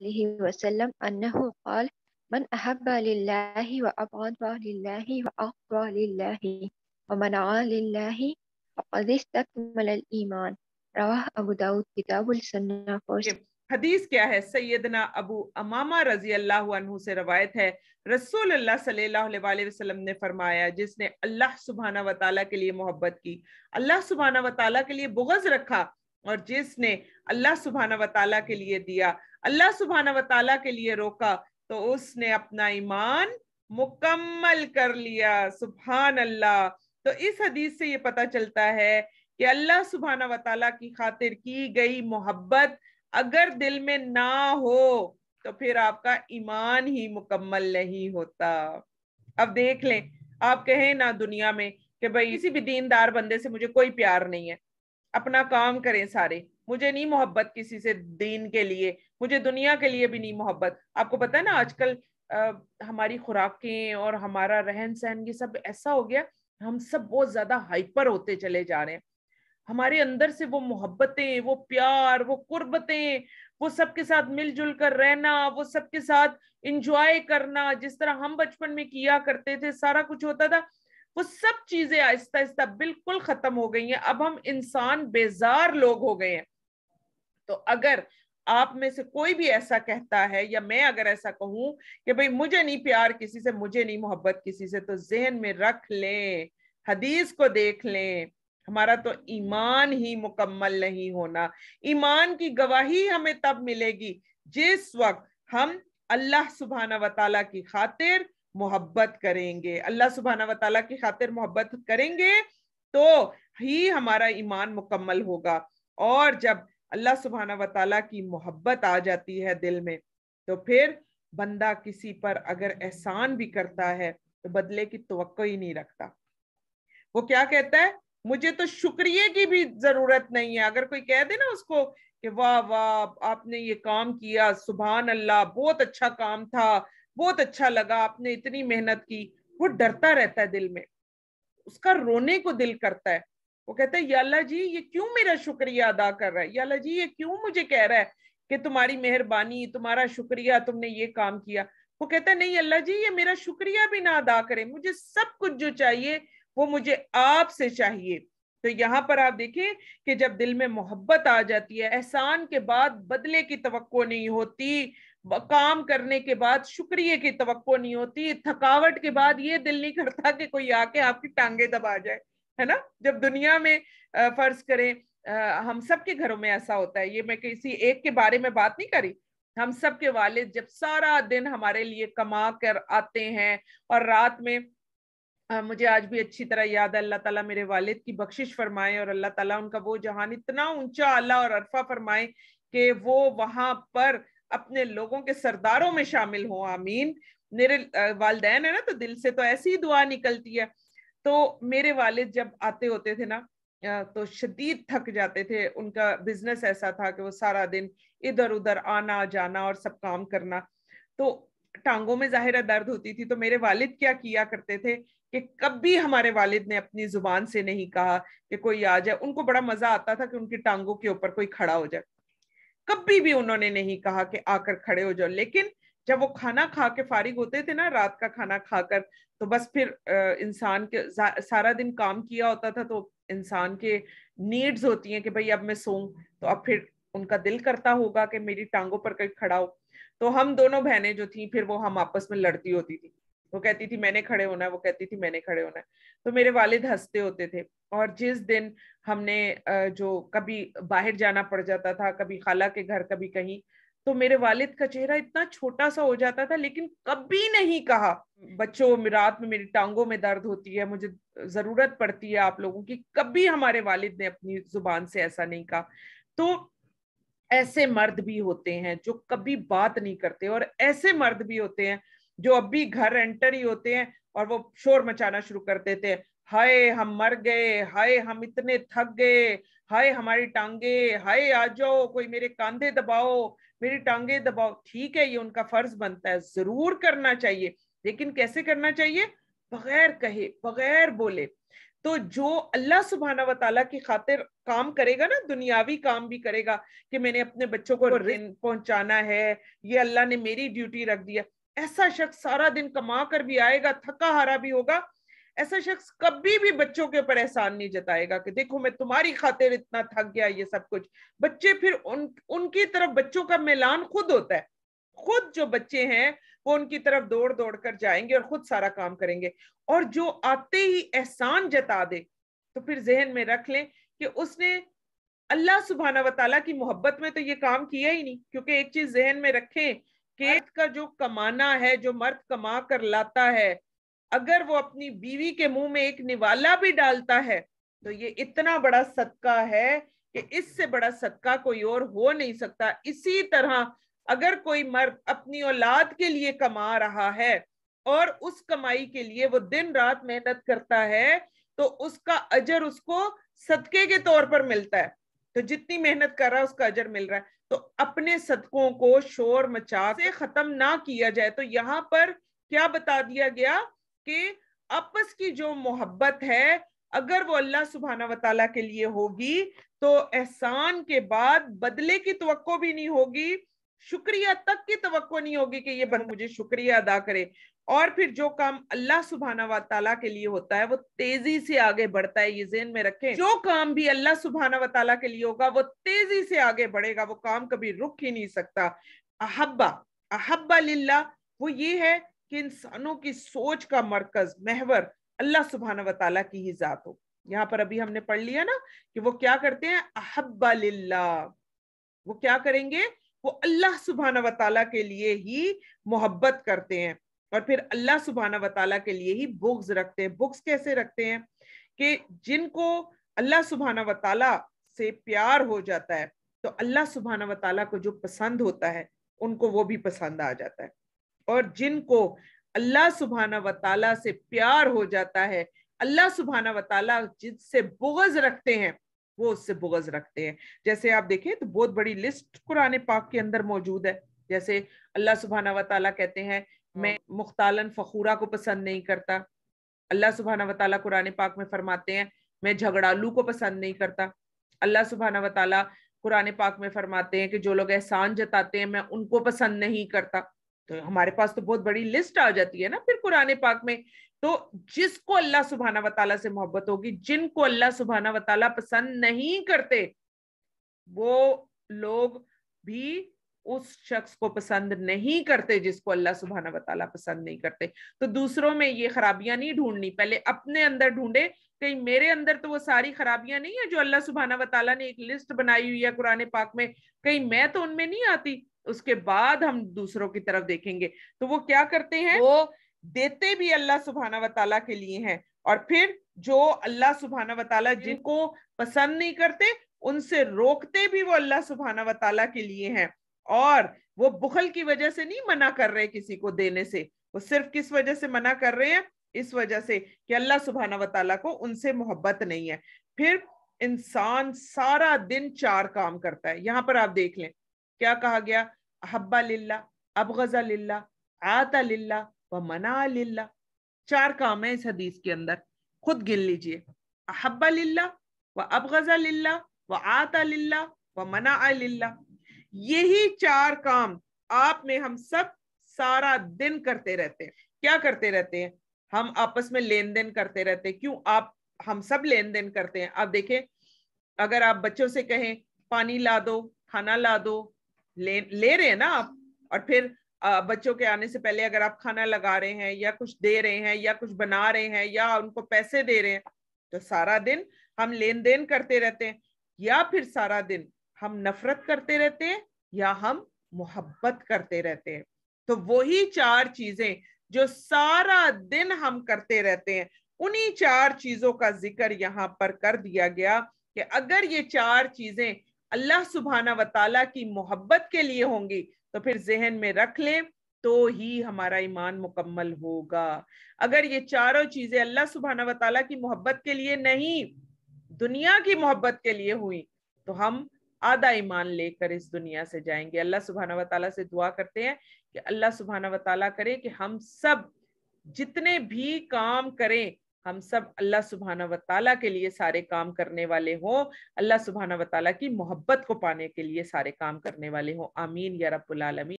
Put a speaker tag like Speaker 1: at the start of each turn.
Speaker 1: علیہ وسلم انہ قال من احب للہ وابغض للہ واغفر للہ ومن عا للہ فقد استکمل الایمان۔ رواہ ابو داود کتاب السنہ۔
Speaker 2: حدیث کیا ہے؟ سیدنا ابو امامہ رضی اللہ عنہ سے روایت ہے، رسول اللہ صلی اللہ علیہ وآلہ وسلم نے فرمایا، جس نے اللہ سبحانہ وتعالیٰ کے لیے محبت کی، اللہ سبحانہ وتعالیٰ کے لیے بغض رکھا، اور جس نے اللہ سبحانہ وتعالیٰ کے لیے دیا، اللہ سبحانہ وتعالیٰ کے لیے روکا، تو اس نے اپنا ایمان مکمل کر لیا۔ سبحان اللہ۔ تو اس حدیث سے یہ پتہ چلتا ہے کہ اللہ سبحانہ وتعالیٰ کی خاطر کی گئی محبت اگر دل میں نہ ہو تو پھر آپ کا ایمان ہی مکمل نہیں ہوتا۔ اب دیکھ لیں، آپ کہیں نا دنیا میں کہ بھئی کسی بھی دیندار بندے سے مجھے کوئی پیار نہیں ہے، اپنا کام کریں سارے، مجھے نہیں محبت کسی سے دین کے لیے، مجھے دنیا کے لیے بھی نہیں محبت۔ آپ کو پتہ ہے نا آج کل ہماری خوراکیں اور ہمارا رہن سہن یہ سب ایسا ہو گیا، ہم سب بہت زیادہ ہائپر ہوتے چلے جا رہے ہیں۔ ہمارے اندر سے وہ محبتیں، وہ پیار، وہ قربتیں، وہ سب کے ساتھ مل جل کر رہنا، وہ سب کے ساتھ انجوائے کرنا، جس طرح ہم بچپن میں کیا کرتے تھے، سارا کچھ ہوتا تھا، وہ سب چیزیں آہستہ آہستہ بالکل ختم ہو گئی ہیں۔ اب ہم انسان بیزار لوگ ہو گئے ہیں۔ تو اگر آپ میں سے کوئی بھی ایسا کہتا ہے یا میں اگر ایسا کہوں کہ بھئی مجھے نہیں پیار کسی سے، مجھے نہیں محبت کسی سے، تو ذہن میں رکھ لیں، حدیث کو دیکھ لیں، ہمارا تو ایمان ہی مکمل نہیں ہونا۔ ایمان کی گواہی ہمیں تب ملے گی جس وقت ہم اللہ سبحانہ وتعالیٰ کی خاطر محبت کریں گے۔ اللہ سبحانہ وتعالیٰ کی خاطر محبت کریں گے تو ہی ہمارا ایمان مکمل ہوگا۔ اور جب اللہ سبحانہ وتعالیٰ کی محبت آ جاتی ہے دل میں تو پھر بندہ کسی پر اگر احسان بھی کرتا ہے تو بدلے کی توقع ہی نہیں رکھتا۔ وہ کیا کہتا ہے؟ مجھے تو شکریہ کی بھی ضرورت نہیں ہے۔ اگر کوئی کہہ دے نا اس کو کہ واہ واہ آپ نے یہ کام کیا، سبحان اللہ، بہت اچھا کام تھا، بہت اچھا لگا، آپ نے اتنی محنت کی، وہ ڈرتا رہتا ہے دل میں، اس کا رونے کو دل کرتا ہے۔ وہ کہتا ہے یا اللہ جی یہ کیوں میرا شکریہ ادا کر رہا ہے، یا اللہ جی یہ کیوں مجھے کہہ رہا ہے کہ تمہاری مہربانی، تمہارا شکریہ، تم نے یہ کام کیا۔ وہ کہتا ہے نہیں اللہ جی یہ میرا شکریہ بھی نہ ادا کرے، مجھے سب کچھ جو چاہیے وہ مجھے آپ سے چاہیے۔ تو یہاں پر آپ دیکھیں کہ جب دل میں محبت آ جاتی ہے، احسان کے بعد بدلے کی توقع نہیں ہوتی، کام کرنے کے بعد شکریہ کی توقع نہیں ہوتی، تھکاوٹ کے بعد یہ دل نہیں کرتا کہ کوئی آ کے آپ کی ٹانگیں دبا جائے، ہے نا۔ جب دنیا میں فرض کریں ہم سب کے گھروں میں ایسا ہوتا ہے، یہ میں کسی ایک کے بارے میں بات نہیں کری، ہم سب کے والد جب سارا دن ہمارے لیے کما کر آتے ہیں اور رات میں مجھے آج بھی اچھی طرح یاد ہے، اللہ تعالیٰ میرے والد کی بخشش فرمائے اور اللہ تعالیٰ ان کا وہ جہان اتنا اونچا اعلیٰ اور عرفہ فرمائے کہ وہ وہاں پر اپنے لوگوں کے سرداروں میں شامل ہوں، آمین۔ میرے والدین ہیں نا تو دل سے تو ایسی ہی دعا نکلتی ہے۔ تو میرے والد جب آتے ہوتے تھے نا تو شدید تھک جاتے تھے، ان کا بزنس ایسا تھا کہ وہ سارا دن ادھر ادھر آنا جانا اور سب کام کرنا، تو ٹانگوں میں ظاہرہ درد ہوتی تھی۔ تو میرے والد کیا کیا کرتے تھے کہ کبھی ہمارے والد نے اپنی زبان سے نہیں کہا کہ کوئی آ جائے، ان کو بڑا مزہ آتا تھا کہ ان کی ٹانگوں کے اوپر کوئی کھڑا ہو جائے، کبھی بھی انہوں نے نہیں کہا کہ آ کر کھڑے ہو جاؤ۔ لیکن جب وہ کھانا کھا کے فارغ ہوتے تھے نا، رات کا کھانا کھا کر، تو بس پھر انسان کے سارا دن کام کیا ہوتا تھا تو انسان کے نیڈز ہوتی ہیں کہ بھئی اب میں سوؤں، تو اب پھر ان کا دل کرتا ہوگا کہ میری ٹانگوں پر کوئی کھڑا ہو۔ تو ہم دونوں بہنیں جو تھیں پھر وہ ہم آپس میں لڑتی ہوتی تھی، وہ کہتی تھی میں نے کھڑے ہونا ہے، وہ کہتی تھی میں نے کھڑے ہونا ہے۔ تو میرے والد ہنستے ہوتے تھے، اور جس دن ہم نے جو کبھی باہر جانا پڑ جاتا تھا، کبھی خالہ کے گھر کبھی کہیں، تو میرے والد کا چہرہ اتنا چھوٹا سا ہو جاتا تھا لیکن کبھی نہیں کہا بچوں رات میں میری ٹانگوں میں درد ہوتی ہے، مجھے ضرورت پڑتی ہے آپ لوگوں کی، کبھی ہمارے والد نے اپنی زبان سے ایسا نہیں کہا۔ تو ایسے مرد بھی ہوتے ہیں جو کبھی بات نہیں کرتے، اور ایسے مرد بھی ہوتے ہیں جو اب بھی گھر انٹر ہی ہوتے ہیں اور وہ شور مچانا شروع کر دیتے ہیں، ہائے ہم مر گئے، ہائے ہم اتنے تھک گئے، ہائے ہماری ٹانگیں، ہائے آ جاؤ کوئی میرے کاندھے دباؤ، میری ٹانگیں دباؤ۔ ٹھیک ہے یہ ان کا فرض بنتا ہے، ضرور کرنا چاہیے، لیکن کیسے کرنا چاہیے؟ بغیر کہے، بغیر بولے۔ تو जो अल्लाह सुभाना व ताला की खातिर काम करेगा ना, दुनियावी काम भी करेगा कि मैंने अपने बच्चों को रिज़्क पहुंचाना है, ये अल्लाह ने मेरी ड्यूटी रख दिया, ऐसा शख्स सारा दिन कमा कर भी आएगा, थका हारा भी होगा, ऐसा शख्स कभी भी बच्चों के ऊपर एहसान नहीं जताएगा कि देखो मैं तुम्हारी खातिर इतना थक गया, ये सब कुछ। बच्चे फिर उनकी तरफ, बच्चों का मिलान खुद होता है, खुद जो बच्चे हैं वो उनकी तरफ दौड़ दौड़ कर जाएंगे और खुद सारा काम करेंगे। और जो आते ही एहसान जता दे तो फिर जहन में रख लें कि उसने अल्लाह सुब्हाना व तआला की मोहब्बत में तो ये काम किया ही नहीं। क्योंकि एक चीज जहन में रखें कि मर्द का जो कमाना है, जो मर्द कमा कर लाता है, अगर वो अपनी बीवी के मुंह में एक निवाला भी डालता है तो ये इतना बड़ा सदका है कि इससे बड़ा सदका कोई और हो नहीं सकता। इसी तरह अगर कोई मर्द अपनी औलाद के लिए कमा रहा है और उस कमाई के लिए वो दिन रात मेहनत करता है तो उसका अजर उसको सदके के तौर पर मिलता है। तो जितनी मेहनत कर रहा है उसका अजर मिल रहा है। तो अपने सदकों को शोर मचा से खत्म ना किया जाए। तो यहाँ पर क्या बता दिया गया कि आपस की जो मोहब्बत है, अगर वो अल्लाह सुब्हाना व तआला के लिए होगी तो एहसान के बाद बदले की तवक्को भी नहीं होगी, शुक्रिया तक की तवक्को नहीं होगी कि ये बंदा मुझे शुक्रिया अदा करे। और फिर जो काम अल्लाह सुब्हाना व तआला के लिए होता है वो तेजी से आगे बढ़ता है। ये ज़हन में रखें, जो काम भी अल्लाह सुब्हाना व तआला के लिए होगा वो तेजी से आगे बढ़ेगा, वो काम कभी रुक ही नहीं सकता। अहब्बा, अहब्बा लिल्लाह, वो ये है कि इंसानों की सोच का मरकज, महवर अल्लाह सुब्हाना व तआला की ही जात हो। यहाँ पर अभी हमने पढ़ लिया ना कि वो क्या करते हैं, अहब्बा लिल्लाह, वो क्या करेंगे, वो अल्लाह सुब्हाना व तआला के लिए ही मोहब्बत करते हैं और फिर अल्लाह सुब्हाना व तआला के लिए ही बुग़्ज़ रखते हैं। बुग़्ज़ कैसे रखते हैं कि जिनको अल्लाह सुब्हाना व तआला से प्यार हो जाता है तो अल्लाह सुब्हाना व तआला को जो पसंद होता है उनको वो भी पसंद आ जाता है। और जिनको अल्लाह सुब्हाना व तआला से प्यार हो जाता है, अल्लाह सुब्हाना व तआला जिससे बुग़्ज़ रखते हैं वो उससे बुग़्ज़ रखते हैं। जैसे आप देखें तो बहुत बड़ी लिस्ट कुरान पाक के अंदर मौजूद है। जैसे अल्लाह सुब्हाना व तआला कहते हैं मैं मुख्तालन फखूरा को पसंद नहीं करता। अल्लाह सुब्हाना व तआला कुरान पाक में फरमाते हैं मैं झगड़ालू को पसंद नहीं करता। अल्लाह सुब्हाना व तआला कुरान पाक में फरमाते हैं कि जो लोग एहसान जताते हैं मैं उनको पसंद नहीं करता। तो हमारे पास तो बहुत बड़ी लिस्ट आ जाती है ना फिर कुरान पाक में। तो जिसको अल्लाह सुब्हाना व तआला से मोहब्बत होगी, जिनको अल्लाह सुब्हाना व तआला पसंद नहीं करते, वो लोग भी उस शख्स को पसंद नहीं करते जिसको अल्लाह सुब्हाना व तआला पसंद नहीं करते। तो दूसरों में ये खराबियां नहीं ढूंढनी, पहले अपने अंदर ढूंढे कहीं मेरे अंदर तो वो सारी खराबियां नहीं है जो अल्लाह सुब्हाना व तआला ने एक लिस्ट बनाई हुई है कुरान पाक में, कहीं मैं तो उनमें नहीं आती। उसके बाद हम दूसरों की तरफ देखेंगे। तो वो क्या करते हैं, वो देते भी अल्लाह सुब्हाना व तआला के लिए हैं और फिर जो अल्लाह सुब्हाना व तआला जिनको पसंद नहीं करते उनसे रोकते भी वो अल्लाह सुब्हाना व तआला के लिए हैं। और वो बुखल की वजह से नहीं मना कर रहे किसी को देने से, वो सिर्फ किस वजह से मना कर रहे हैं, इस वजह से कि अल्लाह सुब्हाना व तआला को उनसे मोहब्बत नहीं है। फिर इंसान सारा दिन 4 काम करता है। यहाँ पर आप देख लें क्या कहा गया, अहब्बा लिल्लाह, अबग़ज़ा लिल्लाह, आता लिल्लाह व मना लिल्लाह। 4 काम है इस हदीस के अंदर, खुद गिन लीजिए, अहब्बा लिल्लाह व अबग़ज़ा लिल्लाह व आता लिल्लाह व मना लिल्लाह। यही 4 काम आप में हम सब सारा दिन करते रहते हैं। क्या करते रहते हैं, हम आपस में लेन देन करते रहते हैं। क्यों हम सब लेन देन करते हैं। आप देखें अगर आप बच्चों से कहें पानी ला दो, खाना ला दो, ले रहे हैं ना आप, और फिर बच्चों के आने से पहले अगर आप खाना लगा रहे हैं या कुछ दे रहे हैं या कुछ बना रहे हैं या उनको पैसे दे रहे हैं, तो सारा दिन हम लेन देन करते रहते हैं। या फिर सारा दिन हम नफरत करते रहते हैं या हम मोहब्बत करते रहते हैं। तो वही 4 चीजें जो सारा दिन हम करते रहते हैं, उन्हीं 4 चीजों का जिक्र यहाँ पर कर दिया गया कि अगर ये 4 चीजें अल्लाह सुब्हाना व तआला की मोहब्बत के लिए होंगी तो फिर जहन में रख लें तो ही हमारा ईमान मुकम्मल होगा। अगर ये चारों चीजें अल्लाह सुब्हाना व तआला की मोहब्बत के लिए नहीं, दुनिया की मोहब्बत के लिए हुई तो हम आधा ईमान लेकर इस दुनिया से जाएंगे। अल्लाह सुब्हाना व तआला से दुआ करते हैं कि अल्लाह सुब्हाना व तआला करे कि हम सब जितने भी काम करें ہم سب اللہ سبحانہ و تعالیٰ کے لیے سارے کام کرنے والے ہوں، اللہ سبحانہ و تعالیٰ کی محبت کو پانے کے لیے سارے کام کرنے والے ہوں. آمین یا رب العالمین.